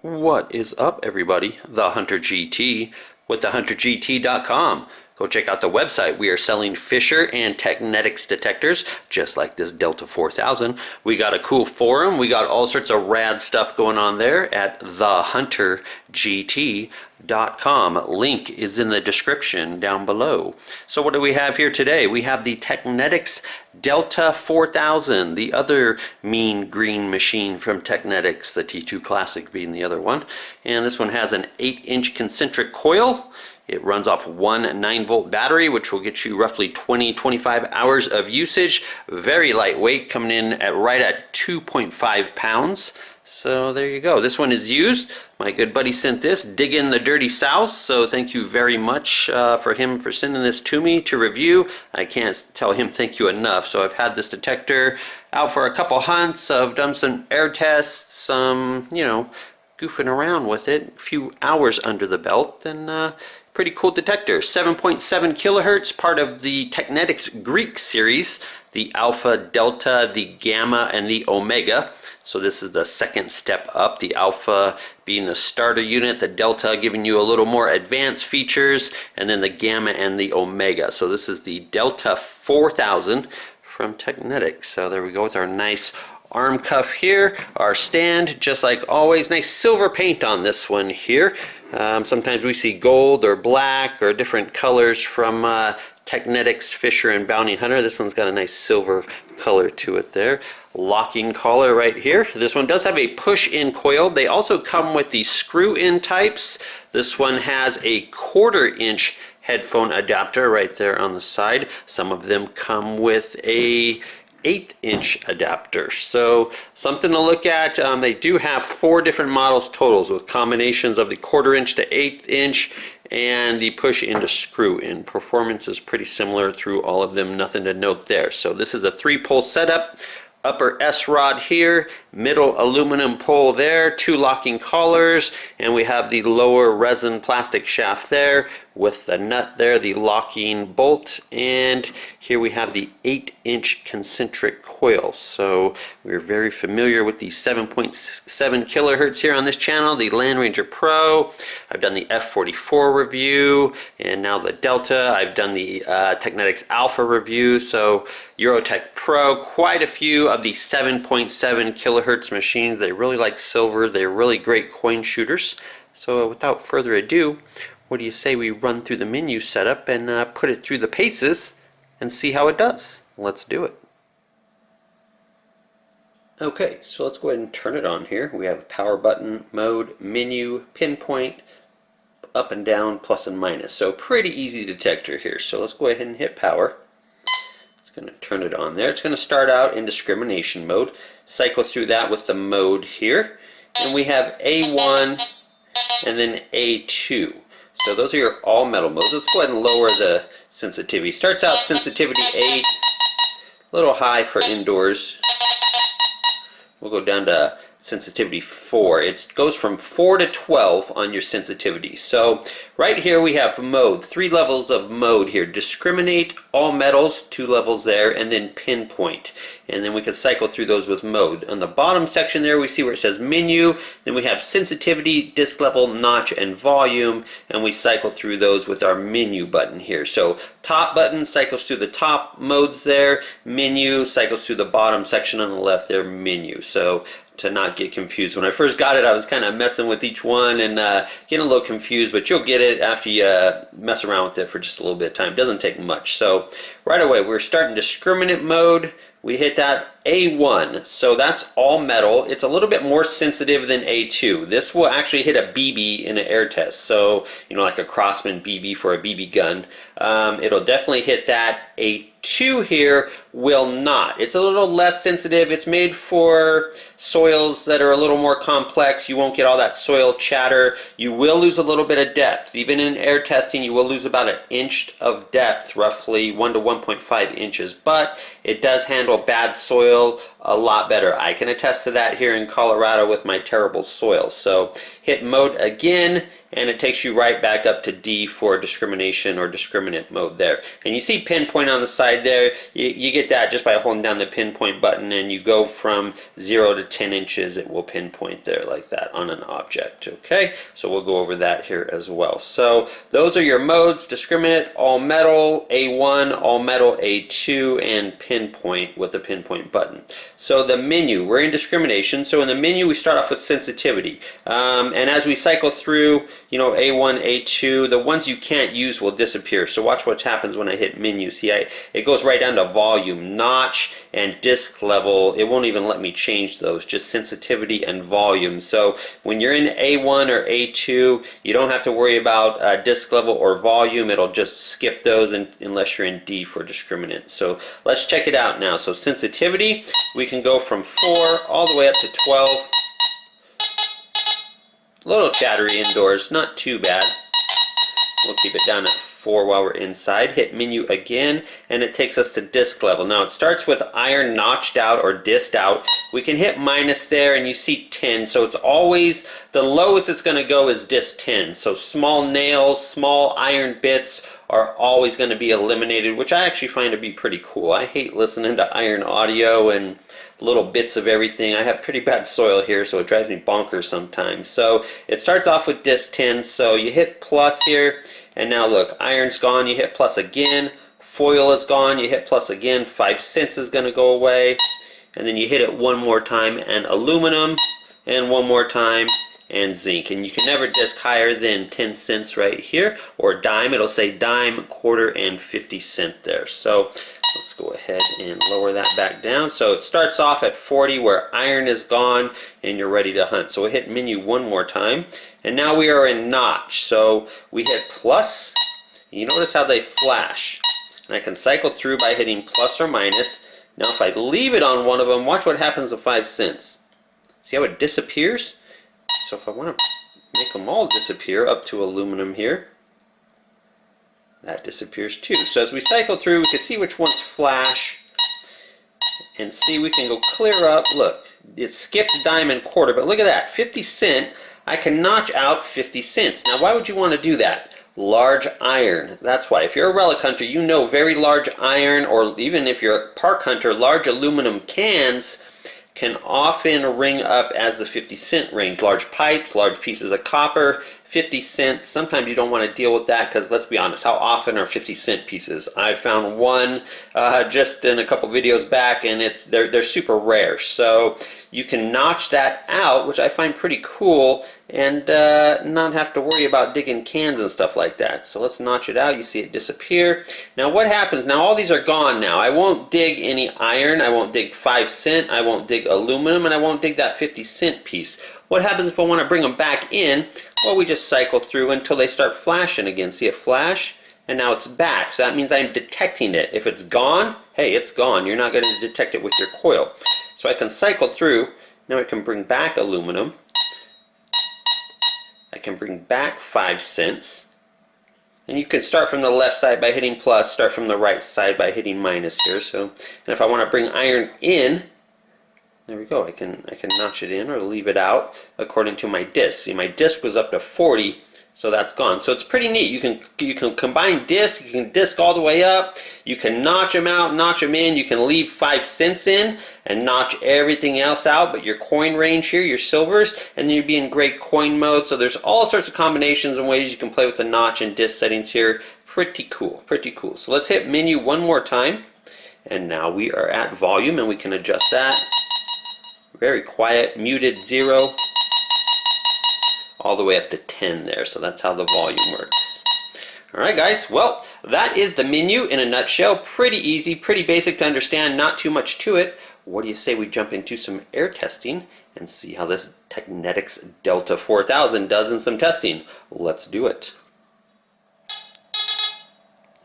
What is up, everybody? TheHunterGT with TheHunterGT.com. Go check out the website. We are selling Fisher and Teknetics detectors, just like this Delta 4000. We got a cool forum. We got all sorts of rad stuff going on there at TheHunterGT.com. Link is in the description down below. So what do we have here today? We have the Teknetics Delta 4000, the other mean green machine from Teknetics, the T2 Classic being the other one. And this one has an 8-inch concentric coil. It runs off one 9-volt battery, which will get you roughly 20-25 hours of usage. Very lightweight, coming in at right at 2.5 pounds. So there you go. This one is used. My good buddy sent this, digging the dirty south. So thank you very much for him for sending this to me to review. I can't tell him thank you enough. So I've had this detector out for a couple hunts. I've done some air tests, some, goofing around with it. A few hours under the belt, and pretty cool detector. 7.7 kilohertz, part of the Teknetics Greek series, the Alpha, Delta, the Gamma, and the Omega. So this is the second step up, the Alpha being the starter unit, the Delta giving you a little more advanced features, and then the Gamma and the Omega. So this is the Delta 4000 from Teknetics. So there we go with our nice arm cuff here, our stand, just like always. Nice silver paint on this one here. Sometimes we see gold or black or different colors from Teknetics, Fisher, and Bounty Hunter. This one's got a nice silver color to it there. Locking collar right here. This one does have a push-in coil. They also come with the screw-in types. This one has a 1/4-inch headphone adapter right there on the side. Some of them come with a 8-inch adapter, so something to look at. They do have 4 different models totals with combinations of the 1/4-inch to 1/8-inch and the push in to screw in. Performance is pretty similar through all of them, nothing to note there. So this is a 3-pole setup. Upper S rod here, middle aluminum pole there, 2 locking collars, and we have the lower resin plastic shaft there with the nut there, the locking bolt, and here we have the 8-inch concentric coil. So we're very familiar with the 7.7 kilohertz here on this channel, the Land Ranger Pro. I've done the F44 review, and now the Delta. I've done the Teknetics Alpha review, so Eurotech Pro, quite a few of the 7.7 kilohertz machines. They really like silver. They're really great coin shooters. So without further ado, what do you say we run through the menu setup and put it through the paces and see how it does? Let's do it. Okay, so let's go ahead and turn it on here. We have power button, mode, menu, pinpoint, up and down, plus and minus. So pretty easy detector here. So let's go ahead and hit power. It's going to turn it on there. It's going to start out in discrimination mode. Cycle through that with the mode here. And we have A1 and then A2. So those are your all metal modes. Let's go ahead and lower the sensitivity. Starts out sensitivity 8, a little high for indoors. We'll go down to sensitivity 4. It goes from 4 to 12 on your sensitivity. So right here we have mode, 3 levels of mode here. Discriminate, all metals, 2 levels there, and then pinpoint. And then we can cycle through those with mode. On the bottom section there we see where it says menu, then we have sensitivity, disc level, notch, and volume, and we cycle through those with our menu button here. So top button cycles through the top modes there, menu cycles through the bottom section on the left there, menu. So to not get confused. When I first got it, I was kind of messing with each one and getting a little confused, but you'll get it after you mess around with it for just a little bit of time. It doesn't take much. So right away, we're starting discriminant mode. We hit that A1, so that's all metal. It's a little bit more sensitive than A2. This will actually hit a BB in an air test, so like a Crossman BB for a BB gun. It'll definitely hit that. A2 here will not. It's a little less sensitive. It's made for soils that are a little more complex. You won't get all that soil chatter. You will lose a little bit of depth. Even in air testing, you will lose about 1 inch of depth, roughly 1 to 1.5 inches, but it does handle bad soil a lot better. I can attest to that here in Colorado with my terrible soil. So hit mode again, and it takes you right back up to D for discrimination or discriminant mode there. And you see pinpoint on the side there. You get that just by holding down the pinpoint button, and you go from 0 to 10 inches. It will pinpoint there like that on an object. Okay, so we'll go over that here as well. So those are your modes: discriminant, all metal, A1, all metal, A2, and pinpoint with the pinpoint button. So the menu, we're in discrimination. So in the menu we start off with sensitivity, and as we cycle through, you know, A1, A2, the ones you can't use will disappear. So watch what happens when I hit menu. See, it goes right down to volume, notch, and disc level. It won't even let me change those, just sensitivity and volume. So when you're in A1 or A2, you don't have to worry about disc level or volume. It'll just skip those unless you're in D for discriminant. So let's check it out now. So sensitivity, we can go from 4 all the way up to 12. A little chattery indoors, not too bad. We'll keep it down at 4 while we're inside. Hit menu again, and it takes us to disc level. Now it starts with iron notched out or disced out. We can hit minus there, and you see 10. So it's always, the lowest it's going to go is disc 10. So small nails, small iron bits are always going to be eliminated, which I actually find to be pretty cool. I hate listening to iron audio and little bits of everything. I have pretty bad soil here, so it drives me bonkers sometimes. So it starts off with disc 10, so you hit plus here, and now look, iron's gone, you hit plus again, foil is gone, you hit plus again, 5 cents is going to go away, and then you hit it one more time, and aluminum, and one more time, and zinc. And you can never disc higher than 10 cents right here, or dime. It'll say dime, quarter, and 50 cent there. So let's go ahead and lower that back down. So it starts off at 40 where iron is gone and you're ready to hunt. So we'll hit menu one more time, and now we are in notch. So we hit plus. You notice how they flash, and I can cycle through by hitting plus or minus. Now if I leave it on one of them, watch what happens to 5 cents. See how it disappears? So if I want to make them all disappear up to aluminum here, that disappears too. So as we cycle through, we can see which ones flash, and see we can go clear up. Look, it skipped dime and quarter, but look at that, 50 cent. I can notch out 50 cents. Now why would you want to do that? Large iron. That's why. If you're a relic hunter, you know very large iron, or even if you're a park hunter, large aluminum cans can often ring up as the 50 cent range. Large pipes, large pieces of copper, 50 cents. Sometimes you don't want to deal with that because, let's be honest, how often are 50 cent pieces? I found one just in a couple videos back, and they're super rare. So you can notch that out, which I find pretty cool, and not have to worry about digging cans and stuff like that. So let's notch it out. You see it disappear. Now what happens? Now all these are gone now. I won't dig any iron. I won't dig 5 cent. I won't dig aluminum, and I won't dig that 50 cent piece. What happens if I want to bring them back in? Well, we just cycle through until they start flashing again. See it flash? And now it's back. So that means I'm detecting it. If it's gone, hey, it's gone. You're not going to detect it with your coil. So I can cycle through. Now I can bring back aluminum. I can bring back 5 cents. And you can start from the left side by hitting plus, start from the right side by hitting minus here. So, and if I want to bring iron in, there we go. I can notch it in or leave it out according to my disc. See, my disc was up to 40, so that's gone. So it's pretty neat. You can combine discs. You can disc all the way up. You can notch them out, notch them in. You can leave 5 cents in and notch everything else out, but your coin range here, your silvers, and then you'd be in great coin mode. So there's all sorts of combinations and ways you can play with the notch and disc settings here. Pretty cool, pretty cool. So let's hit menu one more time, and now we are at volume, and we can adjust that. Very quiet, muted 0, all the way up to 10 there. So that's how the volume works. Alright guys, well, that is the menu in a nutshell. Pretty easy, pretty basic to understand, not too much to it. What do you say we jump into some air testing and see how this Teknetics Delta 4000 does in some testing? Let's do it.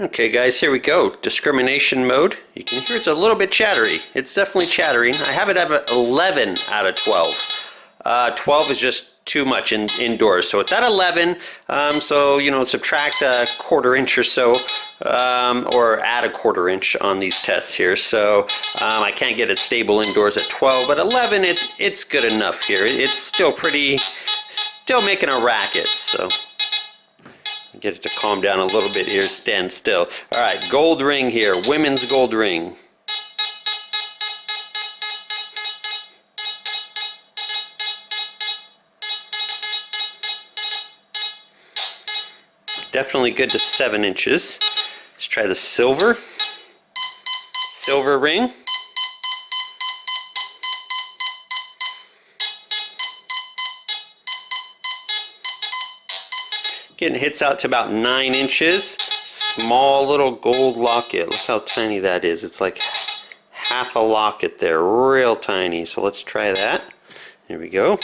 Okay guys, here we go. Discrimination mode. You can hear it's a little bit chattery. It's definitely chattering. I have it at 11 out of 12. 12 is just too much indoors. So at that 11, so you know, subtract a quarter inch or so, or add a quarter inch on these tests here. So I can't get it stable indoors at 12, but 11, it's good enough here. It's still making a racket. So Get it to calm down a little bit here, stand still. All right, gold ring here, women's gold ring. Definitely good to 7 inches. Let's try the silver. Silver ring. Getting hits out to about 9 inches. Small little gold locket. Look how tiny that is. It's like half a locket there. Real tiny. So let's try that. Here we go.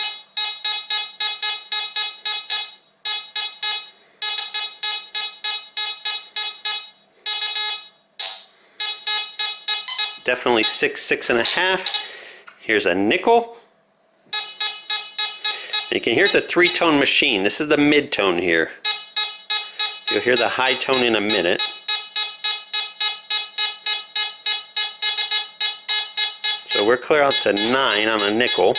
Definitely 6, 6.5. Here's a nickel. And you can hear it's a 3-tone machine. This is the mid-tone here. You'll hear the high tone in a minute. So we're clear out to 9 on a nickel.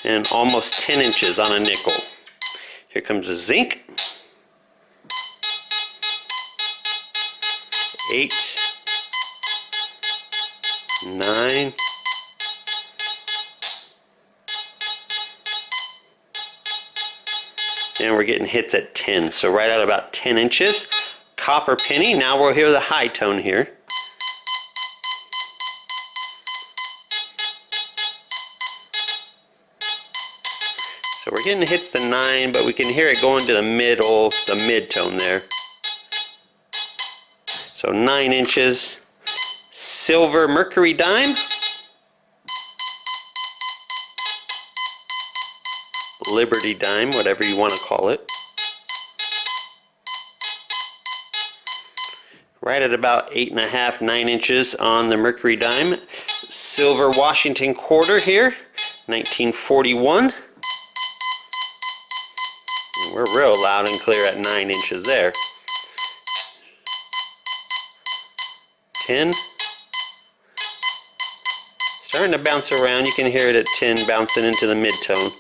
And almost 10 inches on a nickel. Here comes the zinc. 8, 9, and we're getting hits at 10, so right at about 10 inches. Copper penny, now we'll hear the high tone here. So we're getting hits to 9, but we can hear it going to the middle, the mid-tone there. So 9 inches. Silver mercury dime. Liberty dime, whatever you want to call it. Right at about 8.5, 9 inches on the mercury dime. Silver Washington quarter here, 1941. And we're real loud and clear at 9 inches there. 10. Starting to bounce around. You can hear it at 10 bouncing into the mid-tone.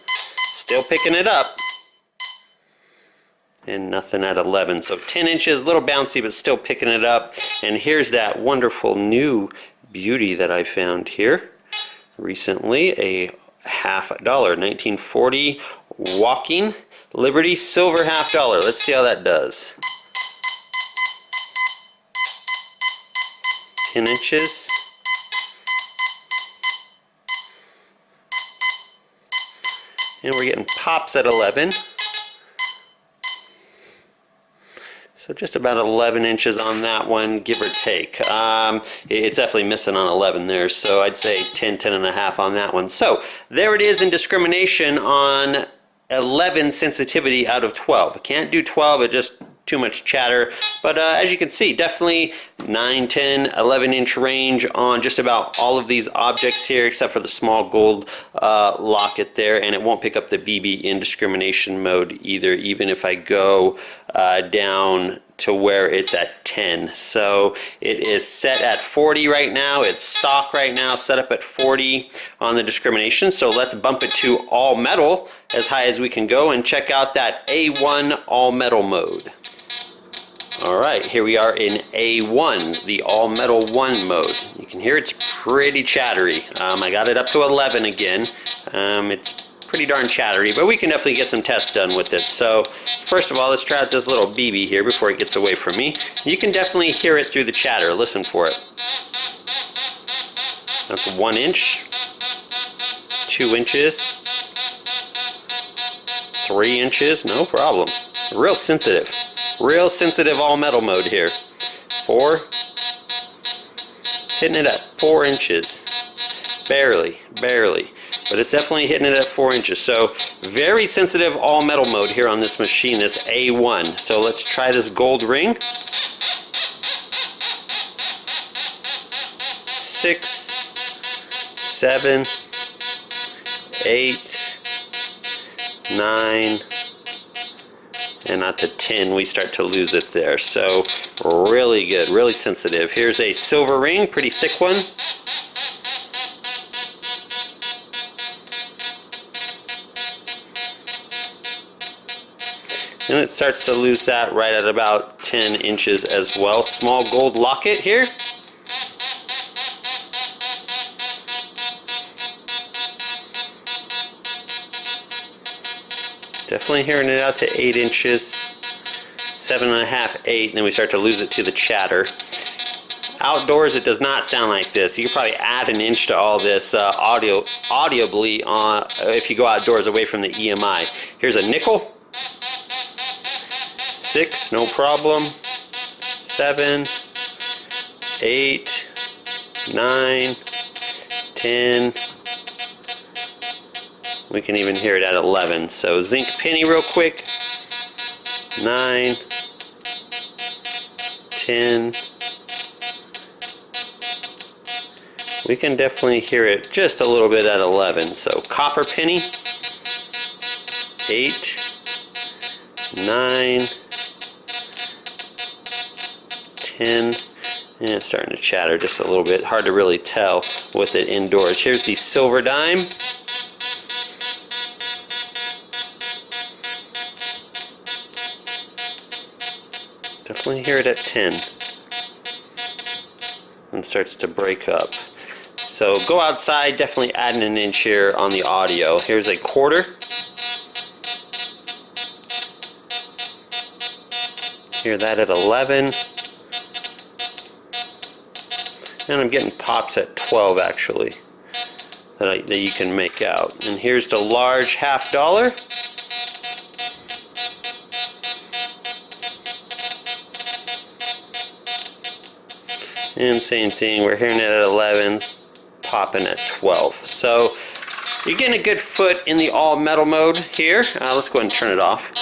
Still picking it up. And nothing at 11. So 10 inches, a little bouncy, but still picking it up. And here's that wonderful new beauty that I found here recently. A $50, 1940 Walking Liberty silver $50. Let's see how that does. 10 inches. And we're getting pops at 11. So just about 11 inches on that one, give or take. It's definitely missing on 11 there, so I'd say 10, 10.5 on that one. So there it is in discrimination on 11 sensitivity out of 12. I can't do 12, it just too much chatter, but as you can see, definitely 9, 10, 11 inch range on just about all of these objects here, except for the small gold locket there, and it won't pick up the BB in discrimination mode either, even if I go down to where it's at 10. So it is set at 40 right now. It's stock right now, set up at 40 on the discrimination. So let's bump it to all metal as high as we can go and check out that A1 all metal mode. Alright, here we are in A1, the all metal 1 mode. You can hear it's pretty chattery. I got it up to 11 again. It's pretty darn chattery, but we can definitely get some tests done with it. So first of all, let's try out this little BB here before it gets away from me. You can definitely hear it through the chatter. Listen for it. That's 1 inch, 2 inches, 3 inches, no problem. Real sensitive all metal mode here. 4, it's hitting it at 4 inches, barely, but it's definitely hitting it at 4 inches. So very sensitive all metal mode here on this machine, this A1. So let's try this gold ring. 6, 7, 8, 9, and not to 10, we start to lose it there. So really good, really sensitive. Here's a silver ring, pretty thick one. And it starts to lose that right at about 10 inches as well. Small gold locket here. Definitely hearing it out to 8 inches. 7.5, 8, and then we start to lose it to the chatter. Outdoors, it does not sound like this. You could probably add an inch to all this audibly if you go outdoors away from the EMI. Here's a nickel. 6, no problem. 7, 8, 9, 10. We can even hear it at 11. So zinc penny real quick. 9, 10. We can definitely hear it just a little bit at 11. So copper penny. 8, 9, 10, and it's starting to chatter just a little bit. Hard to really tell with it indoors. Here's the silver dime. Definitely hear it at 10. And starts to break up. So go outside, definitely adding an inch here on the audio. Here's a quarter. Hear that at 11. And I'm getting pops at 12 actually that you can make out. And here's the large $50. And same thing, we're hearing it at 11, popping at 12. So you're getting a good foot in the all metal mode here. Let's go ahead and turn it off.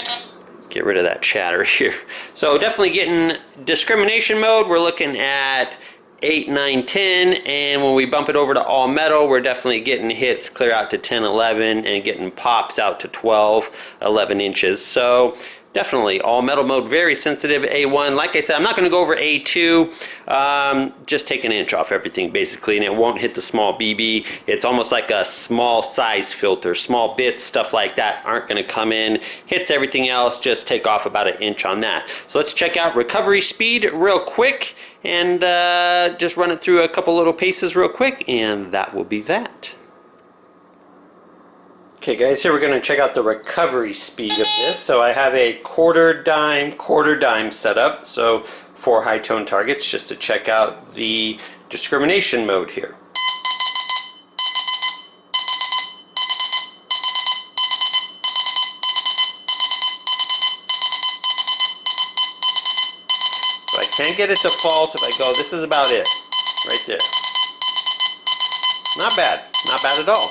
Get rid of that chatter here. So definitely getting discrimination mode. We're looking at 8, 9, 10, and when we bump it over to all metal, we're definitely getting hits clear out to 10, 11, and getting pops out to 12, 11 inches. So definitely all metal mode, very sensitive. A1, like I said, I'm not going to go over A2. Just take an inch off everything basically, and it won't hit the small BB. It's almost like a small size filter. Small bits, stuff like that aren't going to come in. Hits everything else, just take off about an inch on that. So let's check out recovery speed real quick, and just run it through a couple little paces real quick, and that will be that. Okay guys, here we're going to check out the recovery speed of this. So I have a quarter dime set up, so 4 high tone targets, just to check out the discrimination mode here. So I can't get it to false. If I go, this is about it, right there. Not bad at all.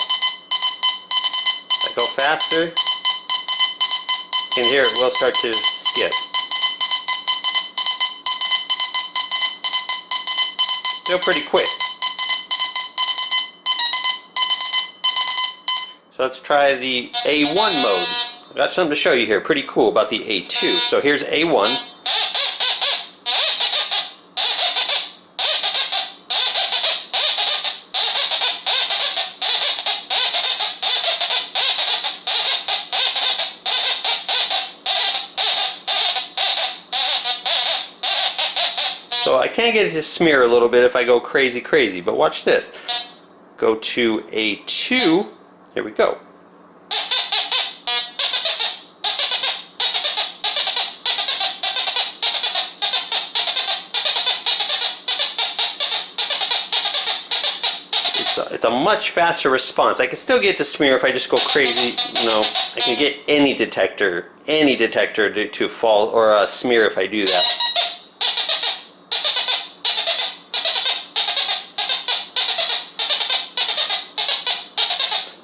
If I go faster, you can hear it will start to skip. Still pretty quick. So let's try the A1 mode. I've got something to show you here, pretty cool about the A2. So here's A1. So I can get it to smear a little bit if I go crazy, but watch this. Go to A2, here we go. It's a much faster response. I can still get to smear if I just go crazy. You know, I can get any detector to fall or smear if I do that.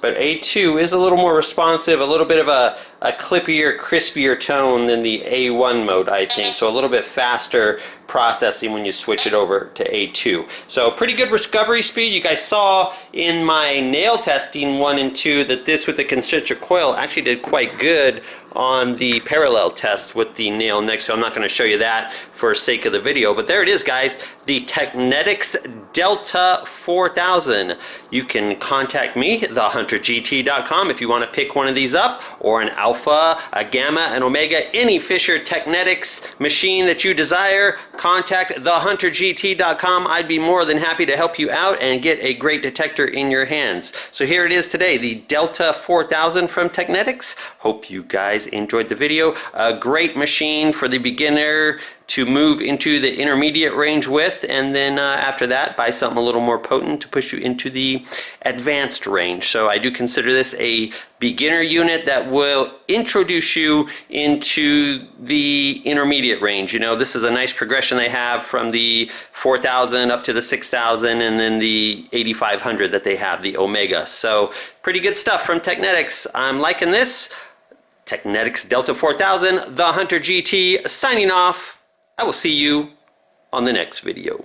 But A2 is a little more responsive, a little bit of a clippier, crispier tone than the A1 mode, I think. So a little bit faster processing when you switch it over to A2. So pretty good recovery speed. You guys saw in my nail testing 1 and 2 that this with the concentric coil actually did quite good on the parallel test with the nail next. So I'm not going to show you that for sake of the video. But there it is, guys. The Teknetics Delta 4000. You can contact me, TheHunterGT.com, if you want to pick one of these up, or an Alpha alpha, a gamma, an omega, any Fisher Teknetics machine that you desire, contact TheHunterGT.com. I'd be more than happy to help you out and get a great detector in your hands. So here it is today, the Delta 4000 from Teknetics. Hope you guys enjoyed the video. A great machine for the beginner to move into the intermediate range with, and then after that buy something a little more potent to push you into the advanced range. So I do consider this a beginner unit that will introduce you into the intermediate range. You know, this is a nice progression they have from the 4000 up to the 6000 and then the 8500 that they have, the Omega. So pretty good stuff from Teknetics. I'm liking this. Teknetics Delta 4000, The Hunter GT, signing off. I will see you on the next video.